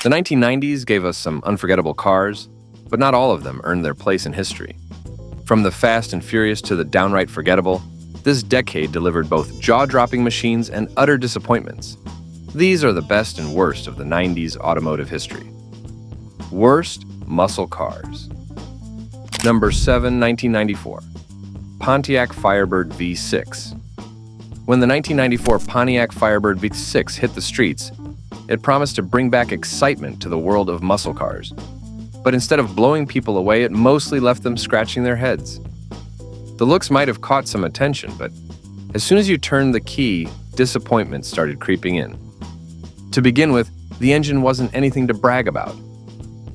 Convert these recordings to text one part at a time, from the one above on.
The 1990s gave us some unforgettable cars, but not all of them earned their place in history. From the fast and furious to the downright forgettable, this decade delivered both jaw-dropping machines and utter disappointments. These are the best and worst of the 90s automotive history. Worst muscle cars. Number 7, 1994. Pontiac Firebird V6. When the 1994 Pontiac Firebird V6 hit the streets, it promised to bring back excitement to the world of muscle cars. But instead of blowing people away, it mostly left them scratching their heads. The looks might have caught some attention, but as soon as you turned the key, disappointment started creeping in. To begin with, the engine wasn't anything to brag about.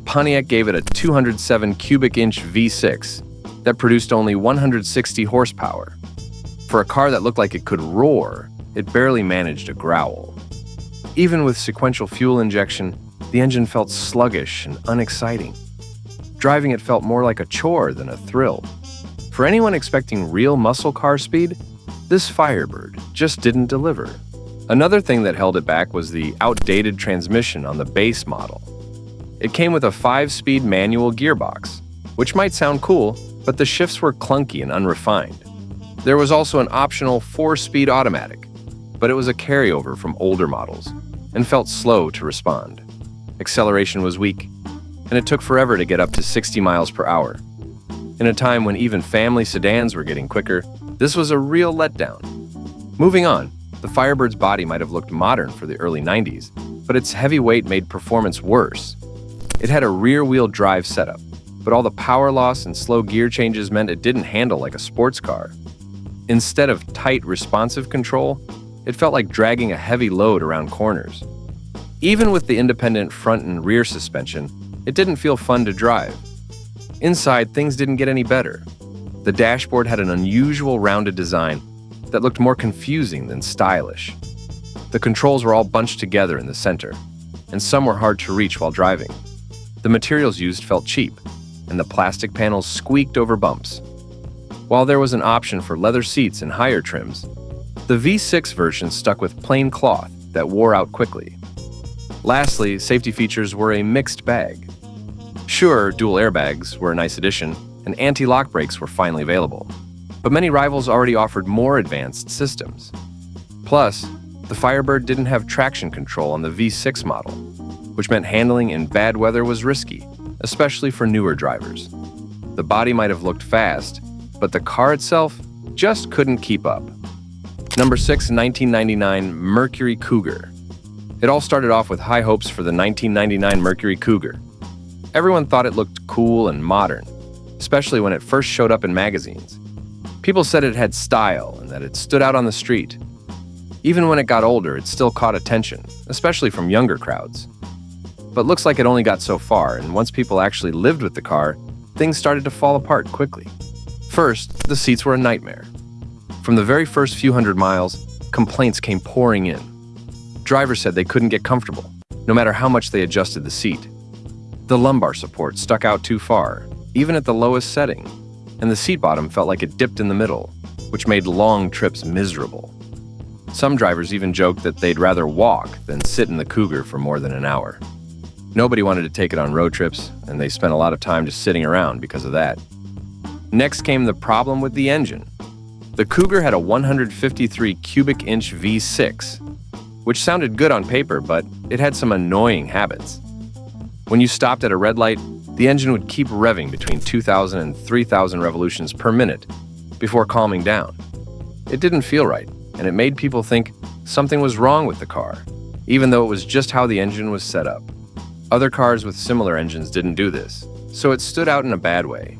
Pontiac gave it a 207 cubic inch V6 that produced only 160 horsepower. For a car that looked like it could roar, it barely managed a growl. Even with sequential fuel injection, the engine felt sluggish and unexciting. Driving it felt more like a chore than a thrill. For anyone expecting real muscle car speed, this Firebird just didn't deliver. Another thing that held it back was the outdated transmission on the base model. It came with a 5-speed manual gearbox, which might sound cool, but the shifts were clunky and unrefined. There was also an optional 4-speed automatic, but it was a carryover from older models and felt slow to respond. Acceleration was weak, and it took forever to get up to 60 miles per hour. In a time when even family sedans were getting quicker, this was a real letdown. Moving on, the Firebird's body might have looked modern for the early 90s, but its heavy weight made performance worse. It had a rear-wheel drive setup, but all the power loss and slow gear changes meant it didn't handle like a sports car. Instead of tight, responsive control, it felt like dragging a heavy load around corners. Even with the independent front and rear suspension, it didn't feel fun to drive. Inside, things didn't get any better. The dashboard had an unusual rounded design that looked more confusing than stylish. The controls were all bunched together in the center, and some were hard to reach while driving. The materials used felt cheap, and the plastic panels squeaked over bumps. While there was an option for leather seats and higher trims, the V6 version stuck with plain cloth that wore out quickly. Lastly, safety features were a mixed bag. Sure, dual airbags were a nice addition, and anti-lock brakes were finally available, but many rivals already offered more advanced systems. Plus, the Firebird didn't have traction control on the V6 model, which meant handling in bad weather was risky, especially for newer drivers. The body might have looked fast, but the car itself just couldn't keep up. Number 6, 1999 Mercury Cougar. It all started off with high hopes for the 1999 Mercury Cougar. Everyone thought it looked cool and modern, especially when it first showed up in magazines. People said it had style and that it stood out on the street. Even when it got older, it still caught attention, especially from younger crowds. But looks like it only got so far, and once people actually lived with the car, things started to fall apart quickly. First, the seats were a nightmare. From the very first few hundred miles, complaints came pouring in. Drivers said they couldn't get comfortable, no matter how much they adjusted the seat. The lumbar support stuck out too far, even at the lowest setting, and the seat bottom felt like it dipped in the middle, which made long trips miserable. Some drivers even joked that they'd rather walk than sit in the Cougar for more than an hour. Nobody wanted to take it on road trips, and they spent a lot of time just sitting around because of that. Next came the problem with the engine. The Cougar had a 153 cubic inch V6, which sounded good on paper, but it had some annoying habits. When you stopped at a red light, the engine would keep revving between 2,000 and 3,000 revolutions per minute before calming down. It didn't feel right, and it made people think something was wrong with the car, even though it was just how the engine was set up. Other cars with similar engines didn't do this, so it stood out in a bad way.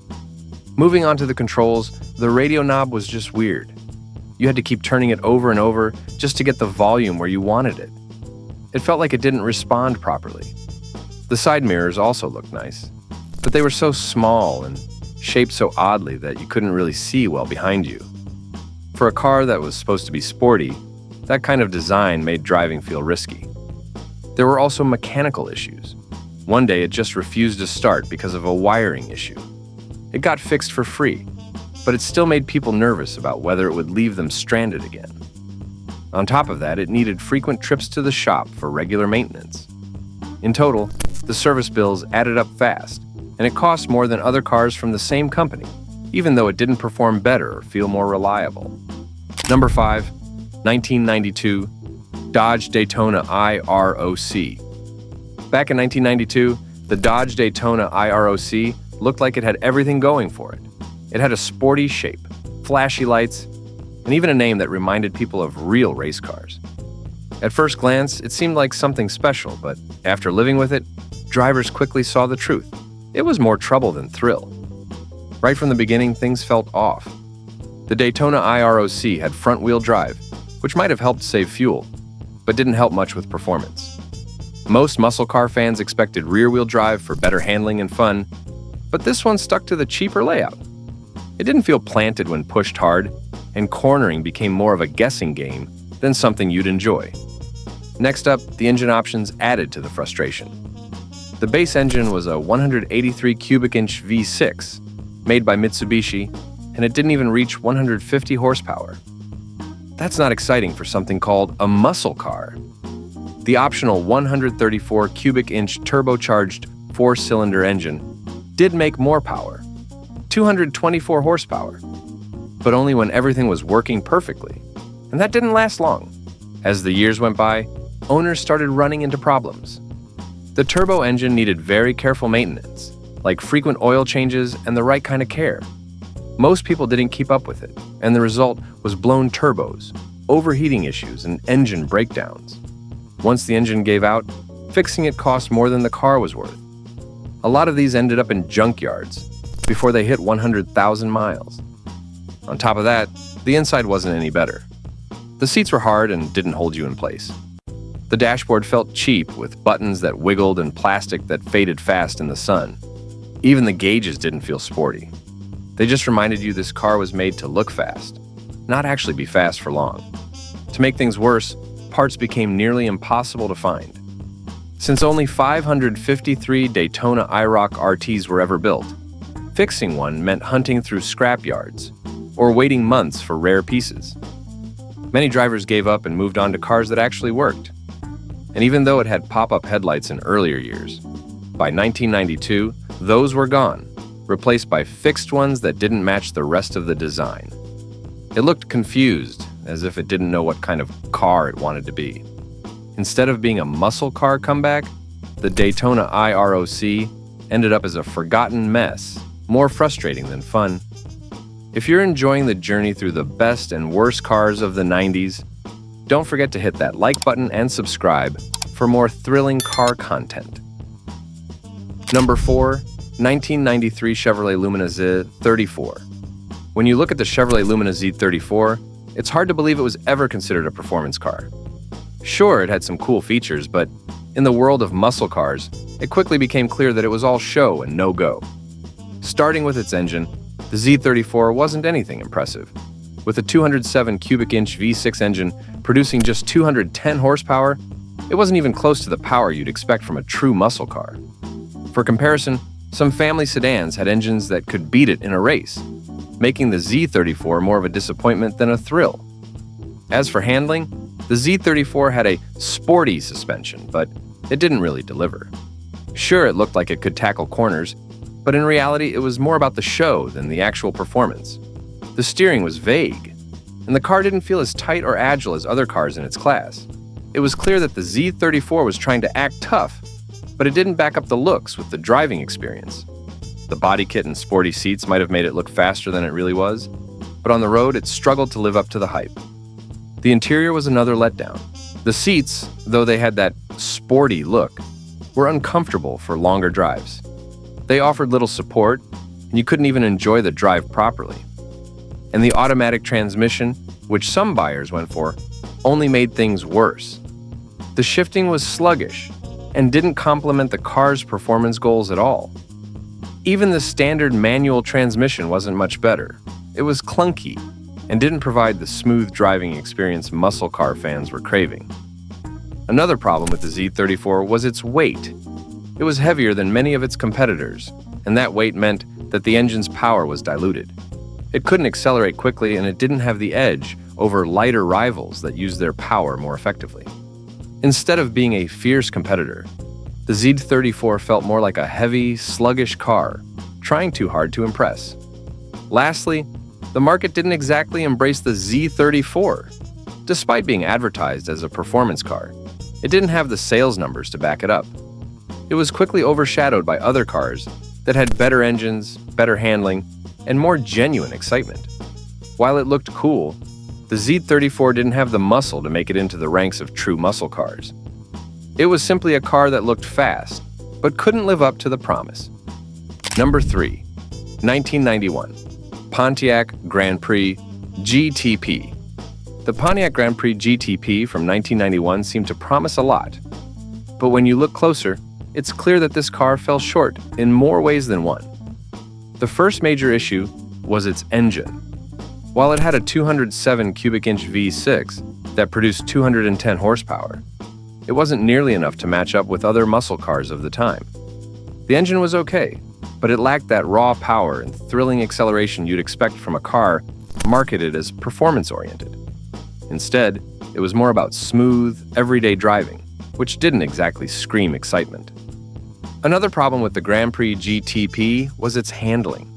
Moving on to the controls, the radio knob was just weird. You had to keep turning it over and over just to get the volume where you wanted it. It felt like it didn't respond properly. The side mirrors also looked nice, but they were so small and shaped so oddly that you couldn't really see well behind you. For a car that was supposed to be sporty, that kind of design made driving feel risky. There were also mechanical issues. One day it just refused to start because of a wiring issue. It got fixed for free, but it still made people nervous about whether it would leave them stranded again. On top of that, it needed frequent trips to the shop for regular maintenance. In total, the service bills added up fast, and it cost more than other cars from the same company, even though it didn't perform better or feel more reliable. Number 5, 1992, Dodge Daytona IROC. Back in 1992, the Dodge Daytona IROC looked like it had everything going for it. It had a sporty shape, flashy lights, and even a name that reminded people of real race cars. At first glance, it seemed like something special, but after living with it, drivers quickly saw the truth. It was more trouble than thrill. Right from the beginning, things felt off. The Daytona IROC had front-wheel drive, which might have helped save fuel, but didn't help much with performance. Most muscle car fans expected rear-wheel drive for better handling and fun, but this one stuck to the cheaper layout. It didn't feel planted when pushed hard, and cornering became more of a guessing game than something you'd enjoy. Next up, the engine options added to the frustration. The base engine was a 183 cubic inch V6, made by Mitsubishi, and it didn't even reach 150 horsepower. That's not exciting for something called a muscle car. The optional 134 cubic inch turbocharged 4-cylinder engine did make more power, 224 horsepower, but only when everything was working perfectly. And that didn't last long. As the years went by, owners started running into problems. The turbo engine needed very careful maintenance, like frequent oil changes and the right kind of care. Most people didn't keep up with it, and the result was blown turbos, overheating issues, and engine breakdowns. Once the engine gave out, fixing it cost more than the car was worth. A lot of these ended up in junkyards before they hit 100,000 miles. On top of that, the inside wasn't any better. The seats were hard and didn't hold you in place. The dashboard felt cheap, with buttons that wiggled and plastic that faded fast in the sun. Even the gauges didn't feel sporty. They just reminded you this car was made to look fast, not actually be fast for long. To make things worse, parts became nearly impossible to find. Since only 553 Daytona IROC RTs were ever built, fixing one meant hunting through scrap yards or waiting months for rare pieces. Many drivers gave up and moved on to cars that actually worked. And even though it had pop-up headlights in earlier years, by 1992, those were gone, replaced by fixed ones that didn't match the rest of the design. It looked confused, as if it didn't know what kind of car it wanted to be. Instead of being a muscle car comeback, the Daytona IROC ended up as a forgotten mess, more frustrating than fun. If you're enjoying the journey through the best and worst cars of the 90s, don't forget to hit that like button and subscribe for more thrilling car content. Number 4, 1993 Chevrolet Lumina Z34. When you look at the Chevrolet Lumina Z34, it's hard to believe it was ever considered a performance car. Sure, it had some cool features, but in the world of muscle cars, it quickly became clear that it was all show and no-go. Starting with its engine, the Z34 wasn't anything impressive. With a 207 cubic inch V6 engine producing just 210 horsepower, it wasn't even close to the power you'd expect from a true muscle car. For comparison, some family sedans had engines that could beat it in a race, making the Z34 more of a disappointment than a thrill. As for handling, the Z34 had a sporty suspension, but it didn't really deliver. Sure, it looked like it could tackle corners, but in reality, it was more about the show than the actual performance. The steering was vague, and the car didn't feel as tight or agile as other cars in its class. It was clear that the Z34 was trying to act tough, but it didn't back up the looks with the driving experience. The body kit and sporty seats might have made it look faster than it really was, but on the road, it struggled to live up to the hype. The interior was another letdown. The seats, though they had that sporty look, were uncomfortable for longer drives. They offered little support, and you couldn't even enjoy the drive properly. And the automatic transmission, which some buyers went for, only made things worse. The shifting was sluggish and didn't complement the car's performance goals at all. Even the standard manual transmission wasn't much better. It was clunky and didn't provide the smooth driving experience muscle car fans were craving. Another problem with the Z34 was its weight. It was heavier than many of its competitors, and that weight meant that the engine's power was diluted. It couldn't accelerate quickly, and it didn't have the edge over lighter rivals that used their power more effectively. Instead of being a fierce competitor, The Z34 felt more like a heavy, sluggish car, trying too hard to impress. Lastly, the market didn't exactly embrace the Z34. Despite being advertised as a performance car, it didn't have the sales numbers to back it up. It was quickly overshadowed by other cars that had better engines, better handling, and more genuine excitement. While it looked cool, the Z34 didn't have the muscle to make it into the ranks of true muscle cars. It was simply a car that looked fast, but couldn't live up to the promise. Number 3. 1991. Pontiac Grand Prix GTP. The Pontiac Grand Prix GTP from 1991 seemed to promise a lot. But when you look closer, it's clear that this car fell short in more ways than one. The first major issue was its engine. While it had a 207 cubic inch V6 that produced 210 horsepower, it wasn't nearly enough to match up with other muscle cars of the time. The engine was okay, but it lacked that raw power and thrilling acceleration you'd expect from a car marketed as performance-oriented. Instead, it was more about smooth, everyday driving, which didn't exactly scream excitement. Another problem with the Grand Prix GTP was its handling.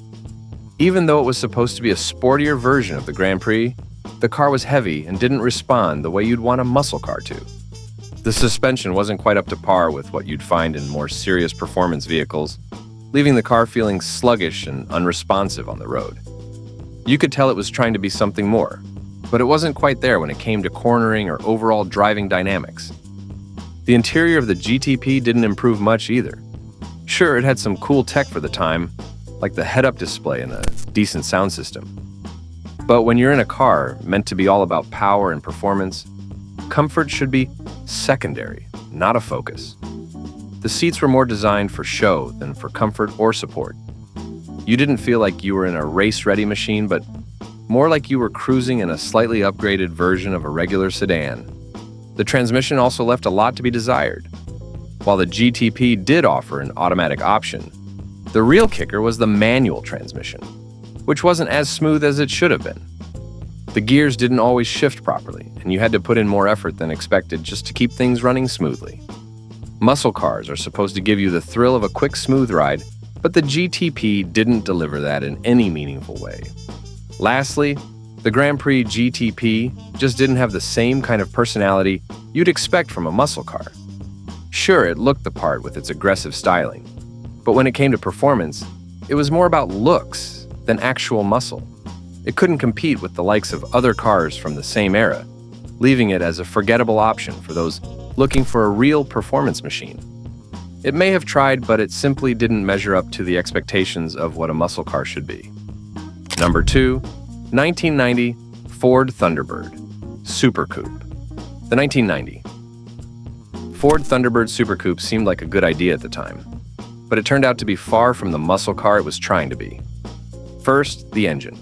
Even though it was supposed to be a sportier version of the Grand Prix, the car was heavy and didn't respond the way you'd want a muscle car to. The suspension wasn't quite up to par with what you'd find in more serious performance vehicles, leaving the car feeling sluggish and unresponsive on the road. You could tell it was trying to be something more, but it wasn't quite there when it came to cornering or overall driving dynamics. The interior of the GTP didn't improve much either. Sure, it had some cool tech for the time, like the head-up display and a decent sound system. But when you're in a car meant to be all about power and performance, comfort should be secondary, not a focus. The seats were more designed for show than for comfort or support. You didn't feel like you were in a race-ready machine, but more like you were cruising in a slightly upgraded version of a regular sedan. The transmission also left a lot to be desired. While the GTP did offer an automatic option, the real kicker was the manual transmission, which wasn't as smooth as it should have been. The gears didn't always shift properly, and you had to put in more effort than expected just to keep things running smoothly. Muscle cars are supposed to give you the thrill of a quick, smooth ride, but the GTP didn't deliver that in any meaningful way. Lastly, the Grand Prix GTP just didn't have the same kind of personality you'd expect from a muscle car. Sure, it looked the part with its aggressive styling, but when it came to performance, it was more about looks than actual muscle. It couldn't compete with the likes of other cars from the same era, leaving it as a forgettable option for those looking for a real performance machine. It may have tried, but it simply didn't measure up to the expectations of what a muscle car should be. Number 2, 1990 Ford Thunderbird Super Coupe. The 1990 Ford Thunderbird Super Coupe seemed like a good idea at the time, but it turned out to be far from the muscle car it was trying to be. First, the engine.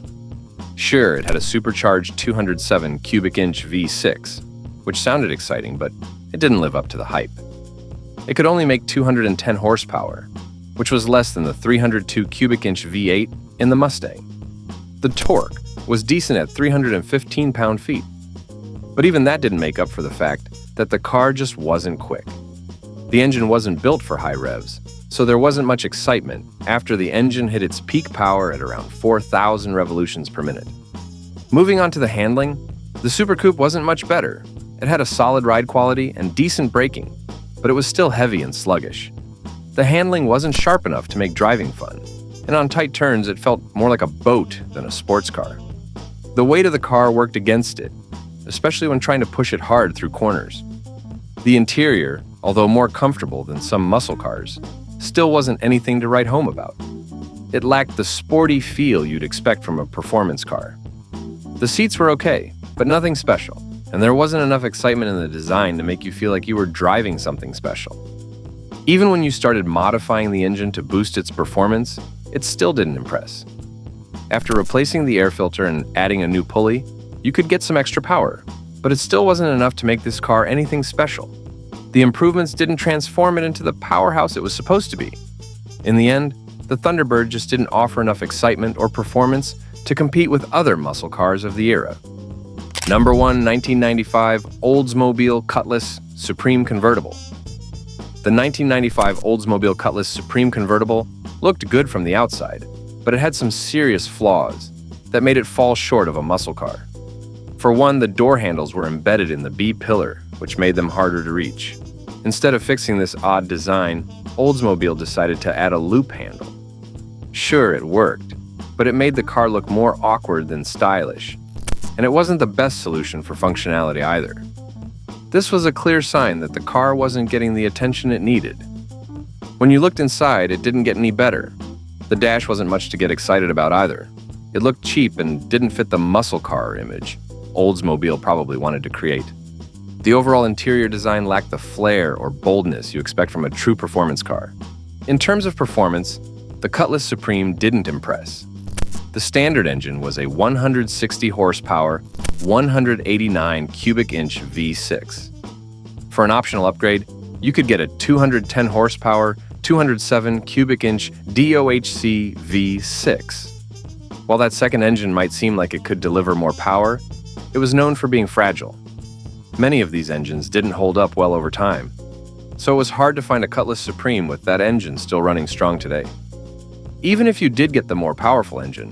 Sure, it had a supercharged 207 cubic inch V6, which sounded exciting, but it didn't live up to the hype. It could only make 210 horsepower, which was less than the 302 cubic inch V8 in the Mustang. The torque was decent at 315 pound-feet, but even that didn't make up for the fact that the car just wasn't quick. The engine wasn't built for high revs, so there wasn't much excitement after the engine hit its peak power at around 4,000 revolutions per minute. Moving on to the handling, the Super Coupe wasn't much better. It had a solid ride quality and decent braking, but it was still heavy and sluggish. The handling wasn't sharp enough to make driving fun, and on tight turns it felt more like a boat than a sports car. The weight of the car worked against it, especially when trying to push it hard through corners. The interior, although more comfortable than some muscle cars, still wasn't anything to write home about. It lacked the sporty feel you'd expect from a performance car. The seats were okay, but nothing special, and there wasn't enough excitement in the design to make you feel like you were driving something special. Even when you started modifying the engine to boost its performance, it still didn't impress. After replacing the air filter and adding a new pulley, you could get some extra power, but it still wasn't enough to make this car anything special. The improvements didn't transform it into the powerhouse it was supposed to be. In the end, the Thunderbird just didn't offer enough excitement or performance to compete with other muscle cars of the era. Number 1, 1995 Oldsmobile Cutlass Supreme Convertible. The 1995 Oldsmobile Cutlass Supreme convertible looked good from the outside, but it had some serious flaws that made it fall short of a muscle car. For one, the door handles were embedded in the B pillar, which made them harder to reach. Instead of fixing this odd design, Oldsmobile decided to add a loop handle. Sure, it worked, but it made the car look more awkward than stylish, and it wasn't the best solution for functionality either. This was a clear sign that the car wasn't getting the attention it needed. When you looked inside, it didn't get any better. The dash wasn't much to get excited about either. It looked cheap and didn't fit the muscle car image Oldsmobile probably wanted to create. The overall interior design lacked the flair or boldness you expect from a true performance car. In terms of performance, the Cutlass Supreme didn't impress. The standard engine was a 160 horsepower, 189 cubic inch V6. For an optional upgrade, you could get a 210 horsepower, 207 cubic inch DOHC V6. While that second engine might seem like it could deliver more power, it was known for being fragile. Many of these engines didn't hold up well over time, so it was hard to find a Cutlass Supreme with that engine still running strong today. Even if you did get the more powerful engine,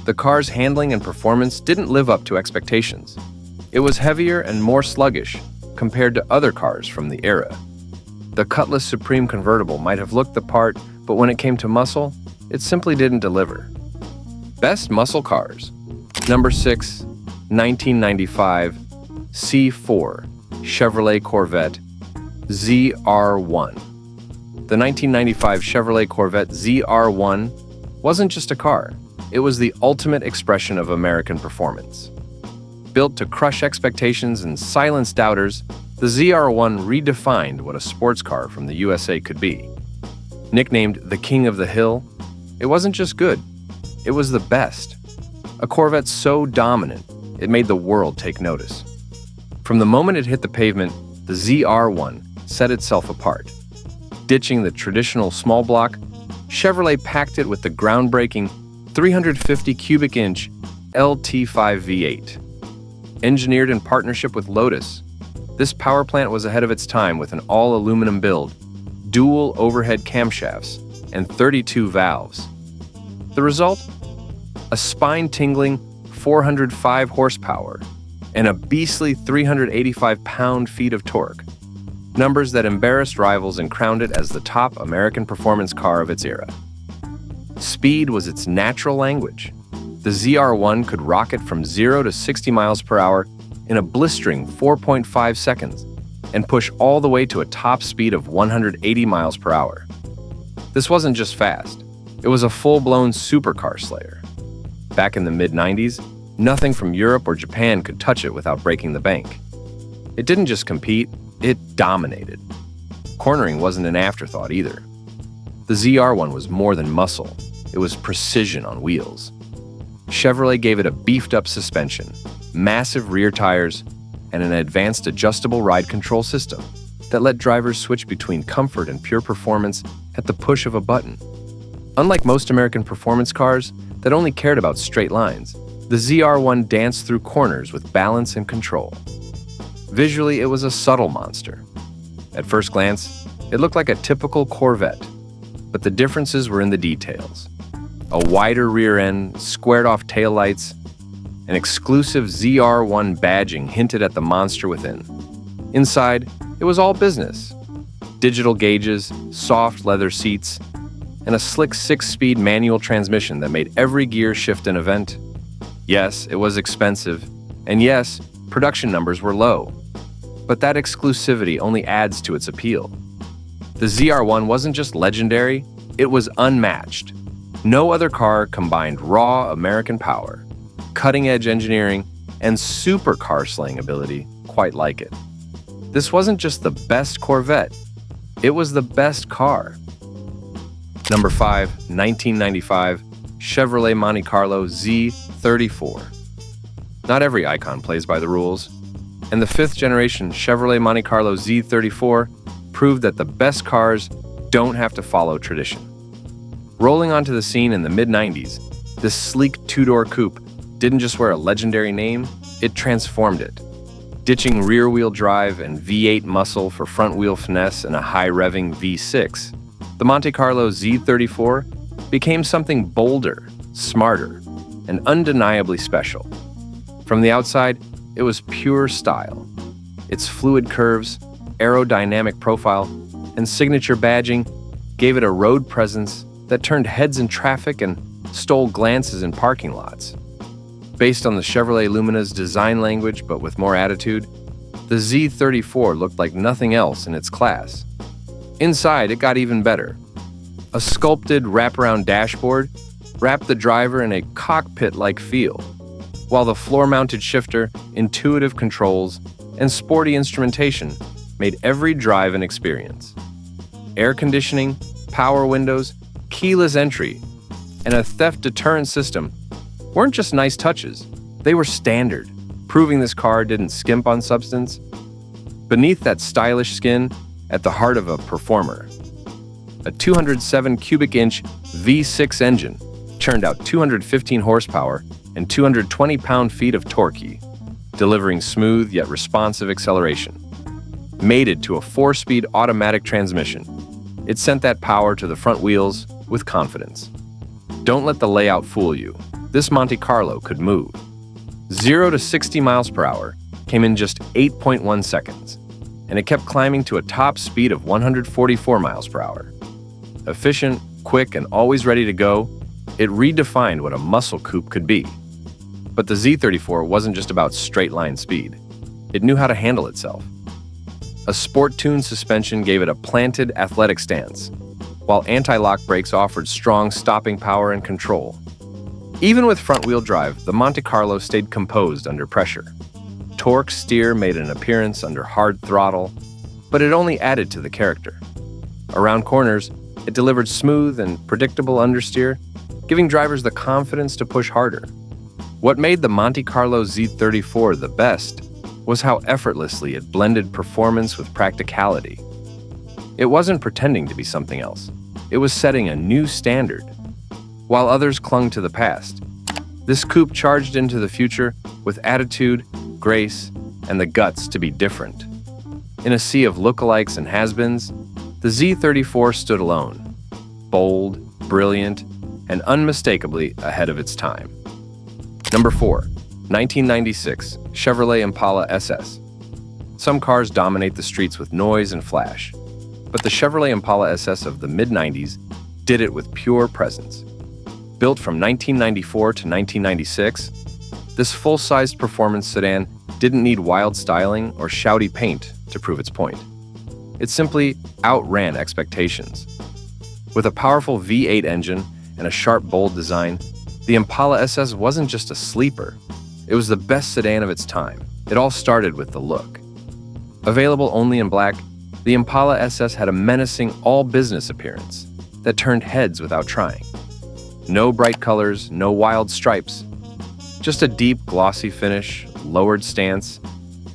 the car's handling and performance didn't live up to expectations. It was heavier and more sluggish compared to other cars from the era. The Cutlass Supreme convertible might have looked the part, but when it came to muscle, it simply didn't deliver. Best muscle cars. Number 6, 1995 C4 Chevrolet Corvette ZR1. The 1995 Chevrolet Corvette ZR1 wasn't just a car, it was the ultimate expression of American performance. Built to crush expectations and silence doubters, the ZR1 redefined what a sports car from the USA could be. Nicknamed the King of the Hill, it wasn't just good, it was the best. A Corvette so dominant, it made the world take notice. From the moment it hit the pavement, the ZR1 set itself apart. Ditching the traditional small block, Chevrolet packed it with the groundbreaking 350 cubic inch LT5 V8. Engineered in partnership with Lotus, this power plant was ahead of its time with an all-aluminum build, dual overhead camshafts, and 32 valves. The result? A spine-tingling 405 horsepower and a beastly 385 pound-feet of torque, numbers that embarrassed rivals and crowned it as the top American performance car of its era. Speed was its natural language. The ZR1 could rocket from 0 to 60 miles per hour in a blistering 4.5 seconds and push all the way to a top speed of 180 miles per hour. This wasn't just fast, it was a full-blown supercar slayer. Back in the mid-90s, nothing from Europe or Japan could touch it without breaking the bank. It didn't just compete, it dominated. Cornering wasn't an afterthought either. The ZR1 was more than muscle, it was precision on wheels. Chevrolet gave it a beefed-up suspension, massive rear tires, and an advanced adjustable ride control system that let drivers switch between comfort and pure performance at the push of a button. Unlike most American performance cars that only cared about straight lines, the ZR1 danced through corners with balance and control. Visually, it was a subtle monster. At first glance, it looked like a typical Corvette, but the differences were in the details. A wider rear end, squared-off taillights, an exclusive ZR1 badging hinted at the monster within. Inside, it was all business. Digital gauges, soft leather seats, and a slick 6-speed manual transmission that made every gear shift an event. Yes, it was expensive, and yes, production numbers were low. But that exclusivity only adds to its appeal. The ZR1 wasn't just legendary, it was unmatched. No other car combined raw American power, cutting-edge engineering, and supercar slaying ability quite like it. This wasn't just the best Corvette, it was the best car. Number 5, 1995 Chevrolet Monte Carlo Z34. Not every icon plays by the rules, and the 5th generation Chevrolet Monte Carlo Z34 proved that the best cars don't have to follow tradition. Rolling onto the scene in the mid-90s, this sleek two-door coupe didn't just wear a legendary name, it transformed it. Ditching rear-wheel drive and V8 muscle for front-wheel finesse and a high-revving V6, the Monte Carlo Z34 became something bolder, smarter, and undeniably special. From the outside, it was pure style. Its fluid curves, aerodynamic profile, and signature badging gave it a road presence that turned heads in traffic and stole glances in parking lots. Based on the Chevrolet Lumina's design language but with more attitude, the Z34 looked like nothing else in its class. Inside, it got even better. A sculpted wraparound dashboard wrapped the driver in a cockpit-like feel, while the floor-mounted shifter, intuitive controls, and sporty instrumentation made every drive an experience. Air conditioning, power windows, keyless entry, and a theft deterrent system weren't just nice touches, they were standard, proving this car didn't skimp on substance. Beneath that stylish skin, at the heart of a performer, a 207 cubic inch V6 engine churned out 215 horsepower and 220 pound-feet of torque, delivering smooth yet responsive acceleration. Mated to a 4-speed automatic transmission, it sent that power to the front wheels with confidence. Don't let the layout fool you. This Monte Carlo could move. 0 to 60 miles per hour came in just 8.1 seconds, and it kept climbing to a top speed of 144 miles per hour. Efficient, quick, and always ready to go, it redefined what a muscle coupe could be. But the Z34 wasn't just about straight-line speed. It knew how to handle itself. A sport-tuned suspension gave it a planted, athletic stance, while anti-lock brakes offered strong stopping power and control. Even with front-wheel drive, the Monte Carlo stayed composed under pressure. Torque steer made an appearance under hard throttle, but it only added to the character. Around corners, it delivered smooth and predictable understeer, giving drivers the confidence to push harder. What made the Monte Carlo Z34 the best was how effortlessly it blended performance with practicality. It wasn't pretending to be something else. It was setting a new standard. While others clung to the past, this coupe charged into the future with attitude, grace, and the guts to be different. In a sea of lookalikes and has-beens, the Z34 stood alone, bold, brilliant, and unmistakably ahead of its time. Number 4. 1996 Chevrolet Impala SS. Some cars dominate the streets with noise and flash, but the Chevrolet Impala SS of the mid-90s did it with pure presence. Built from 1994 to 1996, this full-sized performance sedan didn't need wild styling or shouty paint to prove its point. It simply outran expectations. With a powerful V8 engine and a sharp, bold design, the Impala SS wasn't just a sleeper. It was the best sedan of its time. It all started with the look. Available only in black, the Impala SS had a menacing all-business appearance that turned heads without trying. No bright colors, no wild stripes, just a deep, glossy finish, lowered stance,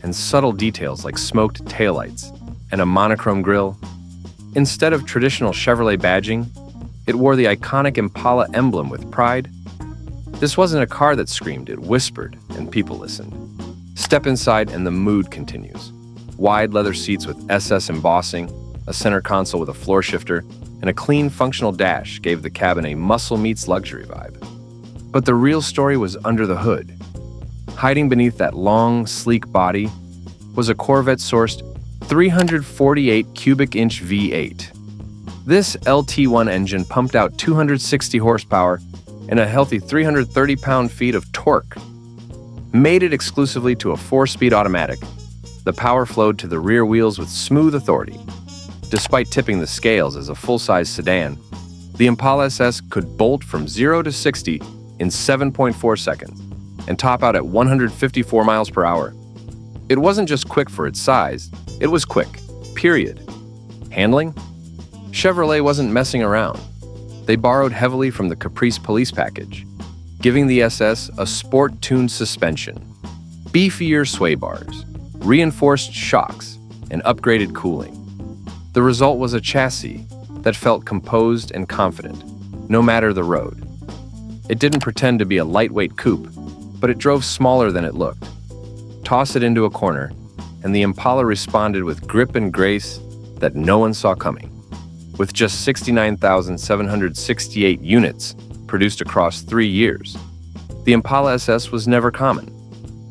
and subtle details like smoked taillights and a monochrome grille. Instead of traditional Chevrolet badging, it wore the iconic Impala emblem with pride. This wasn't a car that screamed, it whispered, and people listened. Step inside and the mood continues. Wide leather seats with SS embossing, a center console with a floor shifter, and a clean, functional dash gave the cabin a muscle meets luxury vibe. But the real story was under the hood. Hiding beneath that long, sleek body was a Corvette-sourced 348 cubic inch V8. This LT1 engine pumped out 260 horsepower and a healthy 330 pound-feet of torque. Mated exclusively to a 4-speed automatic, the power flowed to the rear wheels with smooth authority. Despite tipping the scales as a full-size sedan, the Impala SS could bolt from 0 to 60 in 7.4 seconds and top out at 154 miles per hour. It wasn't just quick for its size, it was quick, period. Handling? Chevrolet wasn't messing around. They borrowed heavily from the Caprice police package, giving the SS a sport-tuned suspension, beefier sway bars, reinforced shocks, and upgraded cooling. The result was a chassis that felt composed and confident, no matter the road. It didn't pretend to be a lightweight coupe, but it drove smaller than it looked. Toss it into a corner, and the Impala responded with grip and grace that no one saw coming. With just 69,768 units produced across 3 years, the Impala SS was never common,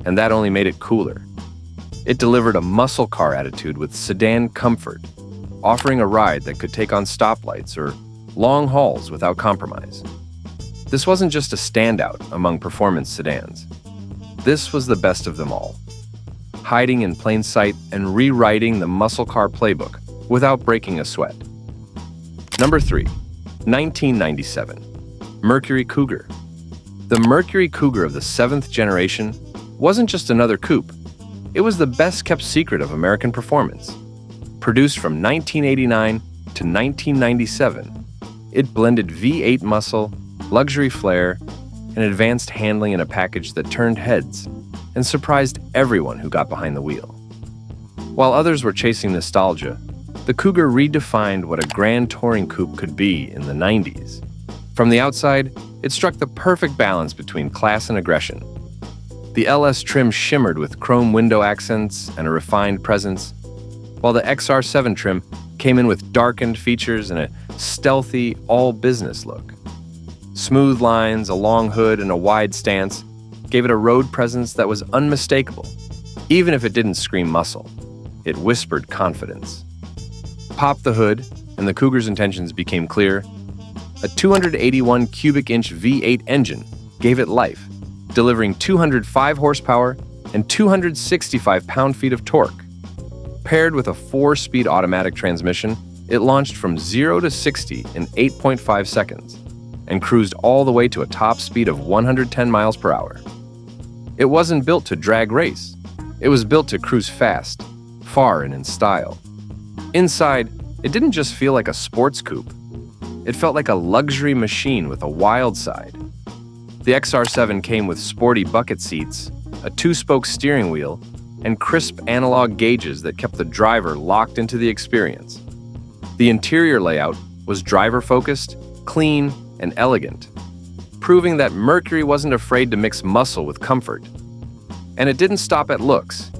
and that only made it cooler. It delivered a muscle car attitude with sedan comfort, offering a ride that could take on stoplights or long hauls without compromise. This wasn't just a standout among performance sedans. This was the best of them all, hiding in plain sight and rewriting the muscle car playbook without breaking a sweat. Number 3, 1997, Mercury Cougar. The Mercury Cougar of the 7th generation wasn't just another coupe. It was the best-kept secret of American performance. Produced from 1989 to 1997, it blended V8 muscle, luxury flair, and advanced handling in a package that turned heads and surprised everyone who got behind the wheel. While others were chasing nostalgia, the Cougar redefined what a grand touring coupe could be in the 90s. From the outside, it struck the perfect balance between class and aggression. The LS trim shimmered with chrome window accents and a refined presence, while the XR7 trim came in with darkened features and a stealthy, all-business look. Smooth lines, a long hood, and a wide stance gave it a road presence that was unmistakable. Even if it didn't scream muscle, it whispered confidence. Pop the hood, and the Cougar's intentions became clear. A 281 cubic inch V8 engine gave it life, delivering 205 horsepower and 265 pound-feet of torque. Paired with a 4-speed automatic transmission, it launched from 0 to 60 in 8.5 seconds and cruised all the way to a top speed of 110 miles per hour. It wasn't built to drag race. It was built to cruise fast, far, and in style. Inside, it didn't just feel like a sports coupe. It felt like a luxury machine with a wild side. The XR7 came with sporty bucket seats, a 2-spoke steering wheel, and crisp analog gauges that kept the driver locked into the experience. The interior layout was driver-focused, clean, and elegant, proving that Mercury wasn't afraid to mix muscle with comfort. And it didn't stop at looks.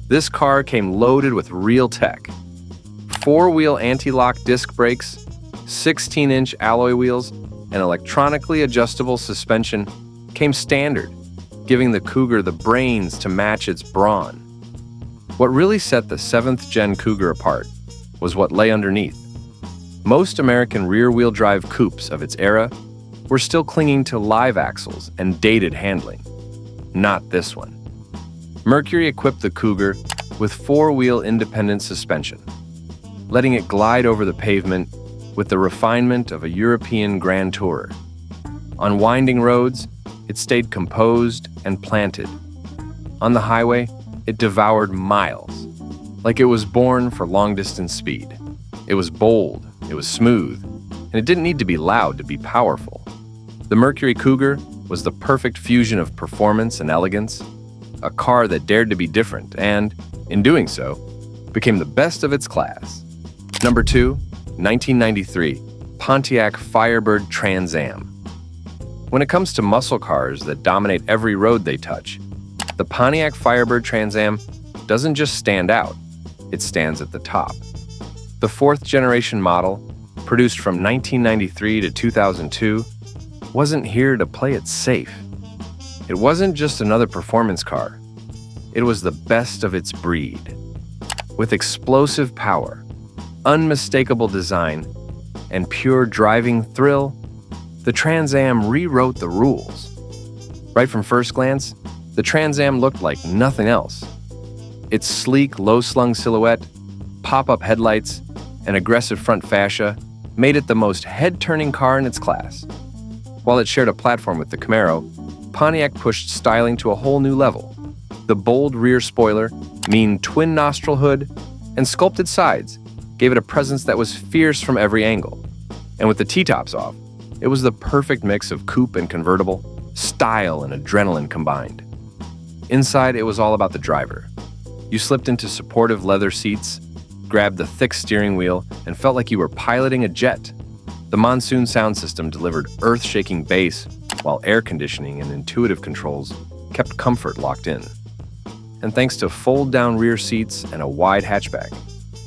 This car came loaded with real tech. 4-wheel anti-lock disc brakes, 16-inch alloy wheels, and electronically adjustable suspension came standard, giving the Cougar the brains to match its brawn. What really set the 7th Gen Cougar apart was what lay underneath. Most American rear-wheel drive coupes of its era were still clinging to live axles and dated handling. Not this one. Mercury equipped the Cougar with 4-wheel independent suspension, letting it glide over the pavement with the refinement of a European grand tourer. On winding roads, it stayed composed and planted. On the highway, it devoured miles, like it was born for long-distance speed. It was bold, it was smooth, and it didn't need to be loud to be powerful. The Mercury Cougar was the perfect fusion of performance and elegance, a car that dared to be different and, in doing so, became the best of its class. Number 2, 1993, Pontiac Firebird Trans Am. When it comes to muscle cars that dominate every road they touch, the Pontiac Firebird Trans Am doesn't just stand out, it stands at the top. The 4th generation model, produced from 1993 to 2002, wasn't here to play it safe. It wasn't just another performance car. It was the best of its breed. With explosive power, unmistakable design, and pure driving thrill, the Trans Am rewrote the rules. Right from first glance, the Trans Am looked like nothing else. Its sleek, low-slung silhouette, pop-up headlights, and aggressive front fascia made it the most head-turning car in its class. While it shared a platform with the Camaro, Pontiac pushed styling to a whole new level. The bold rear spoiler, mean twin-nostril hood, and sculpted sides gave it a presence that was fierce from every angle. And with the T-tops off, it was the perfect mix of coupe and convertible, style and adrenaline combined. Inside, it was all about the driver. You slipped into supportive leather seats, grabbed the thick steering wheel, and felt like you were piloting a jet. The Monsoon sound system delivered earth-shaking bass, while air conditioning and intuitive controls kept comfort locked in. And thanks to fold-down rear seats and a wide hatchback,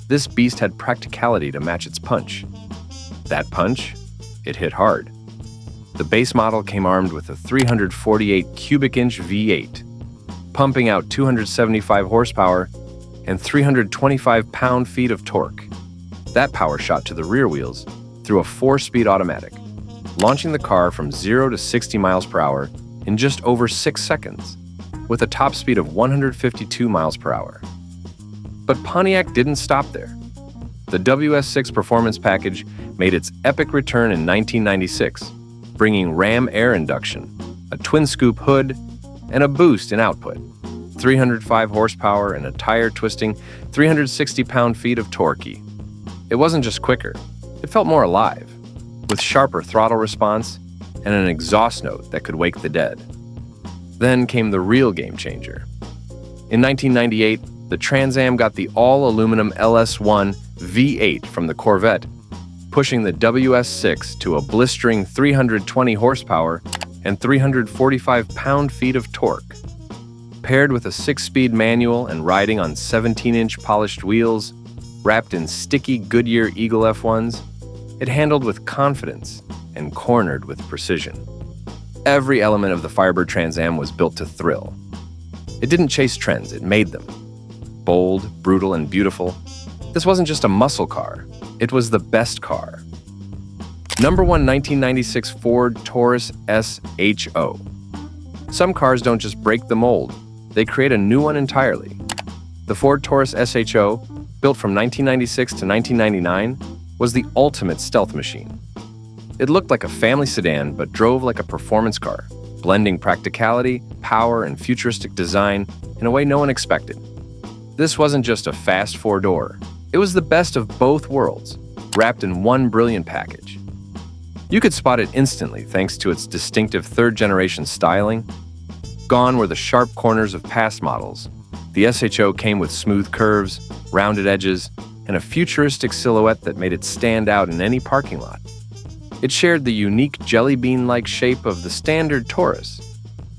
this beast had practicality to match its punch. That punch? It hit hard. The base model came armed with a 348 cubic inch V8, pumping out 275 horsepower and 325 pound-feet of torque. That power shot to the rear wheels through a 4-speed automatic, launching the car from 0 to 60 miles per hour in just over 6 seconds, with a top speed of 152 miles per hour. But Pontiac didn't stop there. The WS6 Performance Package made its epic return in 1996, bringing Ram air induction, a twin-scoop hood, and a boost in output, 305 horsepower and a tire-twisting 360 pound-feet of torque. It wasn't just quicker, it felt more alive, with sharper throttle response and an exhaust note that could wake the dead. Then came the real game changer. In 1998, the Trans Am got the all-aluminum LS1 V8 from the Corvette, pushing the WS6 to a blistering 320 horsepower and 345 pound-feet of torque. Paired with a 6-speed manual and riding on 17-inch polished wheels, wrapped in sticky Goodyear Eagle F1s, it handled with confidence and cornered with precision. Every element of the Firebird Trans Am was built to thrill. It didn't chase trends, it made them. Bold, brutal, and beautiful, this wasn't just a muscle car, it was the best car. Number 1, 1996 Ford Taurus SHO. Some cars don't just break the mold, they create a new one entirely. The Ford Taurus SHO, built from 1996 to 1999, was the ultimate stealth machine. It looked like a family sedan, but drove like a performance car, blending practicality, power, and futuristic design in a way no one expected. This wasn't just a fast 4-door. It was the best of both worlds, wrapped in one brilliant package. You could spot it instantly thanks to its distinctive third-generation styling. Gone were the sharp corners of past models. The SHO came with smooth curves, rounded edges, and a futuristic silhouette that made it stand out in any parking lot. It shared the unique jelly bean-like shape of the standard Taurus,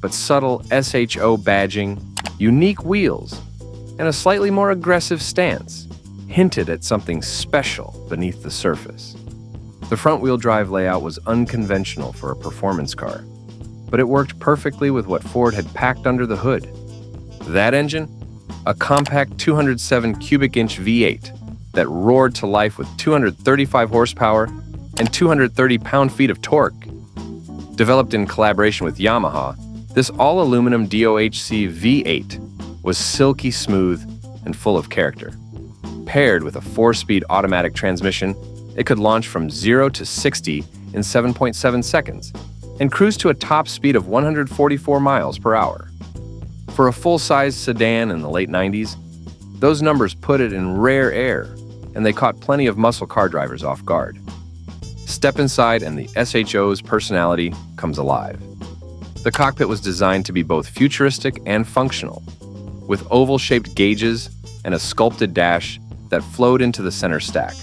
but subtle SHO badging, unique wheels, and a slightly more aggressive stance hinted at something special beneath the surface. The front-wheel drive layout was unconventional for a performance car, but it worked perfectly with what Ford had packed under the hood. That engine? A compact 207 cubic inch V8 that roared to life with 235 horsepower and 230 pound-feet of torque. Developed in collaboration with Yamaha, this all-aluminum DOHC V8 was silky smooth and full of character. Paired with a 4-speed automatic transmission, it could launch from 0 to 60 in 7.7 seconds and cruise to a top speed of 144 miles per hour. For a full-size sedan in the late 90s, those numbers put it in rare air, and they caught plenty of muscle car drivers off guard. Step inside and the SHO's personality comes alive. The cockpit was designed to be both futuristic and functional, with oval-shaped gauges and a sculpted dash that flowed into the center stack.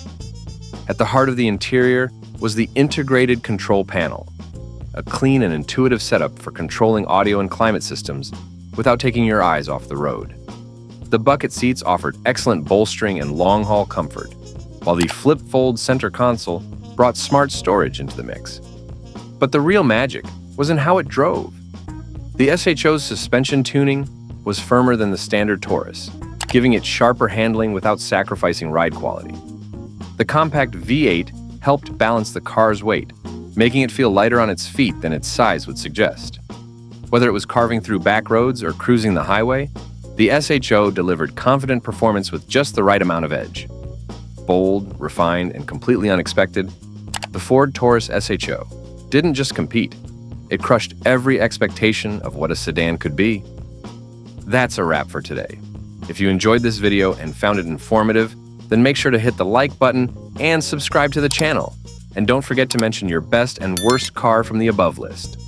At the heart of the interior was the integrated control panel, a clean and intuitive setup for controlling audio and climate systems without taking your eyes off the road. The bucket seats offered excellent bolstering and long-haul comfort, while the flip-fold center console brought smart storage into the mix. But the real magic was in how it drove. The SHO's suspension tuning was firmer than the standard Taurus, giving it sharper handling without sacrificing ride quality. The compact V8 helped balance the car's weight, making it feel lighter on its feet than its size would suggest. Whether it was carving through back roads or cruising the highway, the SHO delivered confident performance with just the right amount of edge. Bold, refined, and completely unexpected, the Ford Taurus SHO didn't just compete, it crushed every expectation of what a sedan could be. That's a wrap for today. If you enjoyed this video and found it informative, then make sure to hit the like button and subscribe to the channel. And don't forget to mention your best and worst car from the above list.